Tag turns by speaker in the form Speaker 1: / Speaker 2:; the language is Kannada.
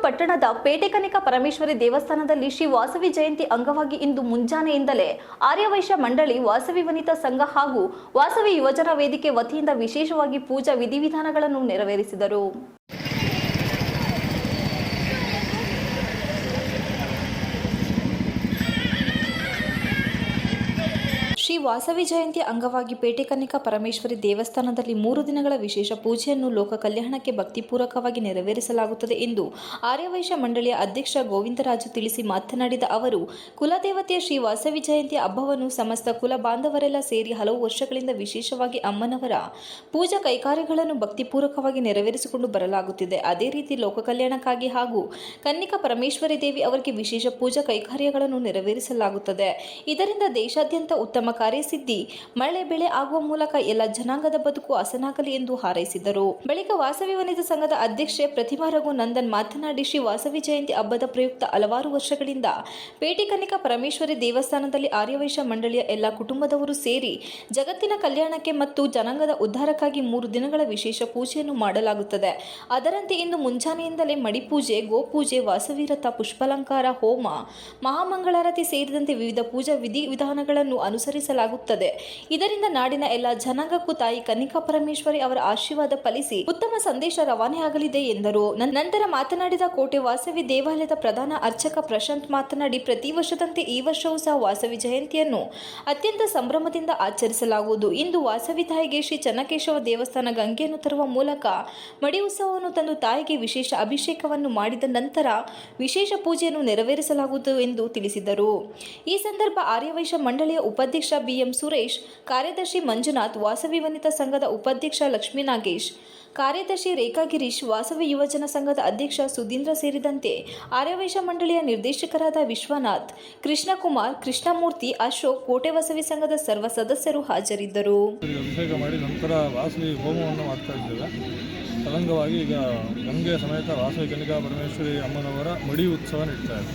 Speaker 1: ಪಟ್ಟಣದ ಪೇಟೆ ಕನಿಕಾ ಪರಮೇಶ್ವರಿ ದೇವಸ್ಥಾನದಲ್ಲಿ ಶ್ರೀ ವಾಸವಿ ಜಯಂತಿ ಅಂಗವಾಗಿ ಇಂದು ಮುಂಜಾನೆಯಿಂದಲೇ ಆರ್ಯವೈಶ್ಯ ಮಂಡಳಿ, ವಾಸವಿ ವನಿತಾ ಸಂಘ ಹಾಗೂ ವಾಸವಿ ಯುವಜನ ವೇದಿಕೆ ವತಿಯಿಂದ ವಿಶೇಷವಾಗಿ ಪೂಜಾ ವಿಧಿವಿಧಾನಗಳನ್ನು ನೆರವೇರಿಸಿದರು. ಶ್ರೀ ವಾಸವಿ ಜಯಂತಿ ಅಂಗವಾಗಿ ಪೇಟೆ ಕನಿಕಾ ಪರಮೇಶ್ವರಿ ದೇವಸ್ಥಾನದಲ್ಲಿ 3 ದಿನಗಳ ವಿಶೇಷ ಪೂಜೆಯನ್ನು ಲೋಕ ಕಲ್ಯಾಣಕ್ಕೆ ಭಕ್ತಿಪೂರ್ವಕವಾಗಿ ನೆರವೇರಿಸಲಾಗುತ್ತದೆ ಎಂದು ಆರ್ಯವೈಶ್ಯ ಮಂಡಳಿಯ ಅಧ್ಯಕ್ಷ ಗೋವಿಂದರಾಜು ತಿಳಿಸಿ ಮಾತನಾಡಿದ ಅವರು, ಕುಲದೇವತೆಯ ಶ್ರೀ ವಾಸವಿ ಜಯಂತಿ ಹಬ್ಬವನ್ನು ಸಮಸ್ತ ಕುಲ ಬಾಂಧವರೆಲ್ಲ ಸೇರಿ ಹಲವು ವರ್ಷಗಳಿಂದ ವಿಶೇಷವಾಗಿ ಅಮ್ಮನವರ ಪೂಜಾ ಕೈಕಾರ್ಯಗಳನ್ನು ಭಕ್ತಿಪೂರ್ವಕವಾಗಿ ನೆರವೇರಿಸಿಕೊಂಡು ಬರಲಾಗುತ್ತಿದೆ. ಅದೇ ರೀತಿ ಲೋಕ ಕಲ್ಯಾಣಕ್ಕಾಗಿ ಹಾಗೂ ಕನ್ನಿಕಾ ಪರಮೇಶ್ವರಿ ದೇವಿ ಅವರಿಗೆ ವಿಶೇಷ ಪೂಜಾ ಕೈಕಾರ್ಯಗಳನ್ನು ನೆರವೇರಿಸಲಾಗುತ್ತದೆ. ಇದರಿಂದ ದೇಶಾದ್ಯಂತ ಉತ್ತಮ ಕಾರ್ಯಸಿದ್ಧಿ, ಮಳೆ ಬೆಳೆ ಆಗುವ ಮೂಲಕ ಎಲ್ಲ ಜನಾಂಗದ ಬದುಕು ಹಸನಾಗಲಿ ಎಂದು ಹಾರೈಸಿದರು. ಬಳಿಕ ವಾಸವಿ ವನಿತಾ ಸಂಘದ ಅಧ್ಯಕ್ಷೆ ಪ್ರತಿಮಾ ರಘುನಂದನ್ ಮಾತನಾಡಿ, ಶ್ರೀ ವಾಸವಿ ಜಯಂತಿ ಹಬ್ಬದ ಪ್ರಯುಕ್ತ ಹಲವಾರು ವರ್ಷಗಳಿಂದ ಪೇಟೆ ಕನಿಕಾ ಪರಮೇಶ್ವರಿ ದೇವಸ್ಥಾನದಲ್ಲಿ ಆರ್ಯವೈಶ್ಯ ಮಂಡಳಿಯ ಎಲ್ಲ ಕುಟುಂಬದವರು ಸೇರಿ ಜಗತ್ತಿನ ಕಲ್ಯಾಣಕ್ಕೆ ಮತ್ತು ಜನಾಂಗದ ಉದ್ಧಾರಕ್ಕಾಗಿ 3 ದಿನಗಳ ವಿಶೇಷ ಪೂಜೆಯನ್ನು ಮಾಡಲಾಗುತ್ತದೆ. ಅದರಂತೆ ಇಂದು ಮುಂಜಾನೆಯಿಂದಲೇ ಮಡಿಪೂಜೆ, ಗೋಪೂಜೆ, ವಾಸವಿ ವ್ರತ, ಪುಷ್ಪಾಲಂಕಾರ, ಹೋಮ, ಮಹಾಮಂಗಳಾರತಿ ಸೇರಿದಂತೆ ವಿವಿಧ ಪೂಜಾ ವಿಧಿವಿಧಾನಗಳನ್ನು ಅನುಸರಿಸಲಾಗುತ್ತದೆ. ಇದರಿಂದ ನಾಡಿನ ಎಲ್ಲ ಜನಾಂಗಕ್ಕೂ ತಾಯಿ ಕನ್ನಿಕಾ ಪರಮೇಶ್ವರಿ ಅವರ ಆಶೀರ್ವಾದ ಫಲಿಸಿ ಉತ್ತಮ ಸಂದೇಶ ರವಾನೆಯಾಗಲಿದೆ ಎಂದರು. ನಂತರ ಮಾತನಾಡಿದ ಕೋಟೆ ವಾಸವಿ ದೇವಾಲಯದ ಪ್ರಧಾನ ಅರ್ಚಕ ಪ್ರಶಾಂತ್ ಮಾತನಾಡಿ, ಪ್ರತಿ ವರ್ಷದಂತೆ ಈ ವರ್ಷವೂ ಸಹ ವಾಸವಿ ಜಯಂತಿಯನ್ನು ಅತ್ಯಂತ ಸಂಭ್ರಮದಿಂದ ಆಚರಿಸಲಾಗುವುದು. ಇಂದು ವಾಸವಿ ತಾಯಿಗೆ ಶ್ರೀ ಚನ್ನಕೇಶವ ದೇವಸ್ಥಾನ ಗಂಗೆಯನ್ನು ತರುವ ಮೂಲಕ ಮಡಿ ಉತ್ಸವವನ್ನು ತಂದು ತಾಯಿಗೆ ವಿಶೇಷ ಅಭಿಷೇಕವನ್ನು ಮಾಡಿದ ನಂತರ ವಿಶೇಷ ಪೂಜೆಯನ್ನು ನೆರವೇರಿಸಲಾಗುವುದು ಎಂದು ತಿಳಿಸಿದರು. ಈ ಸಂದರ್ಭ ಆರ್ಯವೈಶ್ಯ ಮಂಡಳಿಯ ಉಪಾಧ್ಯಕ್ಷ ಬಿಎಂ ಸುರೇಶ್, ಕಾರ್ಯದರ್ಶಿ ಮಂಜುನಾಥ್, ವಾಸವಿ ವನಿತಾ ಸಂಘದ ಉಪಾಧ್ಯಕ್ಷ ಲಕ್ಷ್ಮೀ ನಾಗೇಶ್, ಕಾರ್ಯದರ್ಶಿ ರೇಖಾ ಗಿರೀಶ್, ವಾಸವಿ ಯುವಜನ ಸಂಘದ ಅಧ್ಯಕ್ಷ ಸುಧೀಂದ್ರ ಸೇರಿದಂತೆ ಆರ್ಯವೈಶ್ಯ ಮಂಡಳಿಯ ನಿರ್ದೇಶಕರಾದ ವಿಶ್ವನಾಥ್, ಕೃಷ್ಣಕುಮಾರ್, ಕೃಷ್ಣಮೂರ್ತಿ, ಅಶೋಕ್, ಕೋಟೆ ವಾಸವಿ ಸಂಘದ ಸರ್ವ ಸದಸ್ಯರು ಹಾಜರಿದ್ದರು.
Speaker 2: ಅಭಿಷೇಕ ಮಾಡಿ ನಂತರ ವಾಸವಿ ಹೋಮವನ್ನು ಮಾಡ್ತಾ ಇದ್ದೇವೆ. ತದಂಗವಾಗಿ ಈಗ ಗಂಗೆ ಸಮೇತ ವಾಸವಿ ಕನ್ನಿಕಾ ಪರಮೇಶ್ವರಿ ಅಮ್ಮನವರ ಮಡಿ ಉತ್ಸವ ನಡೀತಾ ಇದೆ.